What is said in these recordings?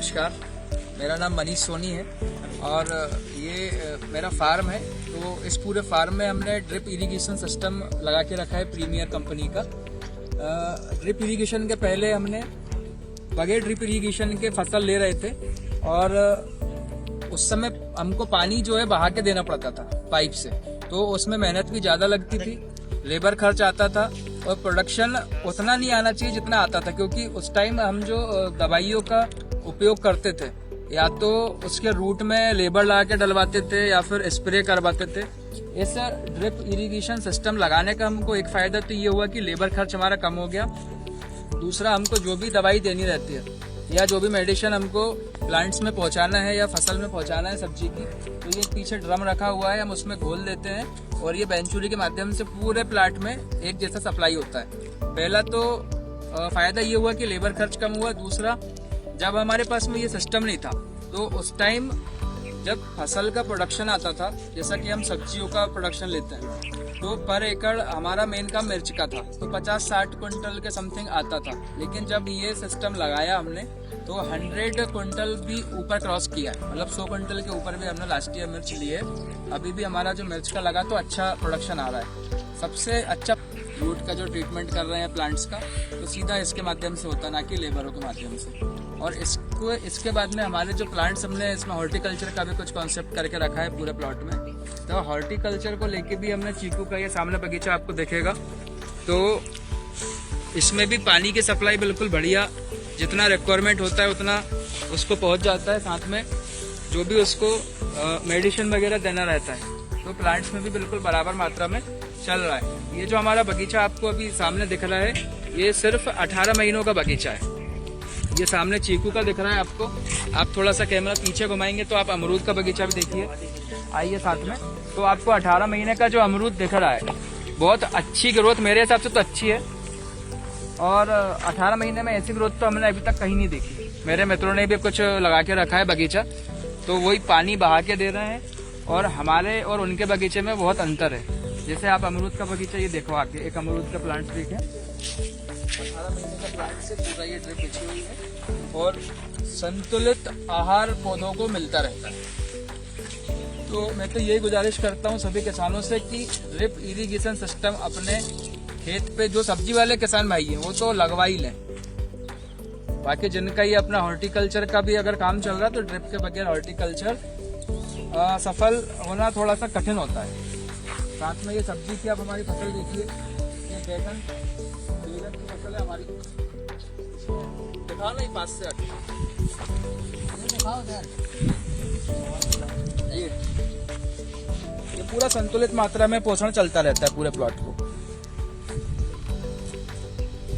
नमस्कार, मेरा नाम मनीष सोनी है और ये मेरा फार्म है। तो इस पूरे फार्म में हमने ड्रिप इरिगेशन सिस्टम लगा के रखा है प्रीमियर कंपनी का। ड्रिप इरिगेशन के पहले हमने बगैर ड्रिप इरिगेशन के फसल ले रहे थे और उस समय हमको पानी जो है बहा के देना पड़ता था पाइप से, तो उसमें मेहनत भी ज़्यादा लगती थी, लेबर खर्च आता था और प्रोडक्शन उतना नहीं आना चाहिए जितना आता था, क्योंकि उस टाइम हम जो दवाइयों का उपयोग करते थे या तो उसके रूट में लेबर लगा के डलवाते थे या फिर स्प्रे करवाते थे। इस ड्रिप इरिगेशन सिस्टम लगाने का हमको एक फायदा तो ये हुआ कि लेबर खर्च हमारा कम हो गया। दूसरा, हमको जो भी दवाई देनी रहती है या जो भी मेडिसिन हमको प्लांट्स में पहुंचाना है या फसल में पहुंचाना है सब्जी की, तो ये पीछे ड्रम रखा हुआ है, हम उसमें घोल देते हैं और ये बेंचुरी के माध्यम से पूरे प्लांट में एक जैसा सप्लाई होता है। पहला तो फायदा ये हुआ कि लेबर खर्च कम हुआ। दूसरा, जब हमारे पास में ये सिस्टम नहीं था तो उस टाइम जब फसल का प्रोडक्शन आता था, जैसा कि हम सब्जियों का प्रोडक्शन लेते हैं, तो पर एकड़ हमारा मेन काम मिर्च का था, तो 50-60 क्विंटल के समथिंग आता था। लेकिन जब ये सिस्टम लगाया हमने तो 100 क्विंटल भी ऊपर क्रॉस किया, मतलब 100 क्विंटल के ऊपर भी हमने लास्ट ईयर मिर्च ली है। अभी भी हमारा जो मिर्च का लगा तो अच्छा प्रोडक्शन आ रहा है। सबसे अच्छा रूट का जो ट्रीटमेंट कर रहे हैं प्लांट्स का, तो सीधा इसके माध्यम से होता है, ना कि लेबरों के माध्यम से। और इसके बाद में हमारे जो प्लांट्स, हमने इसमें हॉर्टिकल्चर का भी कुछ कॉन्सेप्ट करके रखा है पूरे प्लॉट में। तो हॉर्टिकल्चर को लेके भी हमने चीकू का ये सामने बगीचा आपको दिखेगा, तो इसमें भी पानी की सप्लाई बिल्कुल बढ़िया, जितना रिक्वायरमेंट होता है उतना उसको पहुंच जाता है। साथ में जो भी उसको मेडिसिन वगैरह देना रहता है, तो प्लांट्स में भी बिल्कुल बराबर मात्रा में चल रहा है। ये जो हमारा बगीचा आपको अभी सामने दिख रहा है, ये सिर्फ 18 महीनों का बगीचा है। ये सामने चीकू का दिख रहा है आपको। आप थोड़ा सा कैमरा पीछे घुमाएंगे तो आप अमरूद का बगीचा भी देखिए, आइए साथ में। तो आपको 18 महीने का जो अमरूद दिख रहा है, बहुत अच्छी ग्रोथ मेरे हिसाब से तो अच्छी है। और 18 महीने में ऐसी ग्रोथ तो हमने अभी तक कहीं नहीं देखी। मेरे मित्रों ने भी कुछ लगा के रखा है बगीचा, तो वही पानी बहा के दे रहे हैं और हमारे और उनके बगीचे में बहुत अंतर है। जैसे आप अमरूद का बगीचा ये देखो, आके एक अमरूद का प्लांट देखें, 18 महीने का प्लांट से पूरा ये ड्रिप बिछी हुई है और संतुलित आहार पौधों को मिलता रहता है। तो मैं तो यही गुजारिश करता हूँ सभी किसानों से कि ड्रिप इरिगेशन सिस्टम अपने खेत पे, जो सब्जी वाले किसान भाई हैं वो तो लगवा ही लें। बाकी जिनका ये अपना हॉर्टिकल्चर का भी अगर काम चल रहा है, तो ड्रिप के बगैर हॉर्टिकल्चर सफल होना थोड़ा सा कठिन होता है। साथ में ये सब्जी की आप हमारी फसल देखिए, ये बैगन की फसल है हमारी। दिखाओ नहीं, पास से दिखाओ यार। ये पूरा संतुलित मात्रा में पोषण चलता रहता है पूरे प्लॉट को।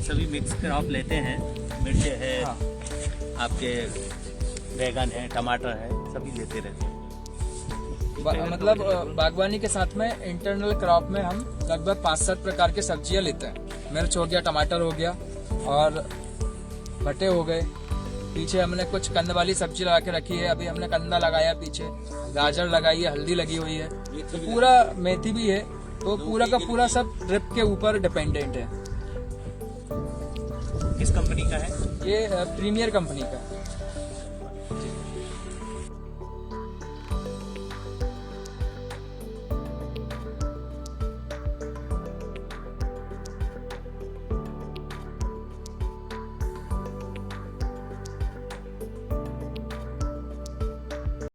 सभी मिक्स क्रॉप लेते हैं, मिर्च है, हाँ। आपके बैगन है, टमाटर है, सभी लेते रहते हैं। मतलब बागवानी के साथ में इंटरनल क्रॉप में हम लगभग 5-7 प्रकार के सब्जियां लेते हैं। मिर्च हो गया, टमाटर हो गया और भट्टे हो गए। पीछे हमने कुछ कंद वाली सब्जी लगा के रखी है, अभी हमने कंदा लगाया, पीछे गाजर लगाई है, हल्दी लगी हुई है, तो पूरा मेथी भी है। तो पूरा का पूरा सब ड्रिप के ऊपर डिपेंडेंट है। किस कंपनी का है? ये प्रीमियर कंपनी का।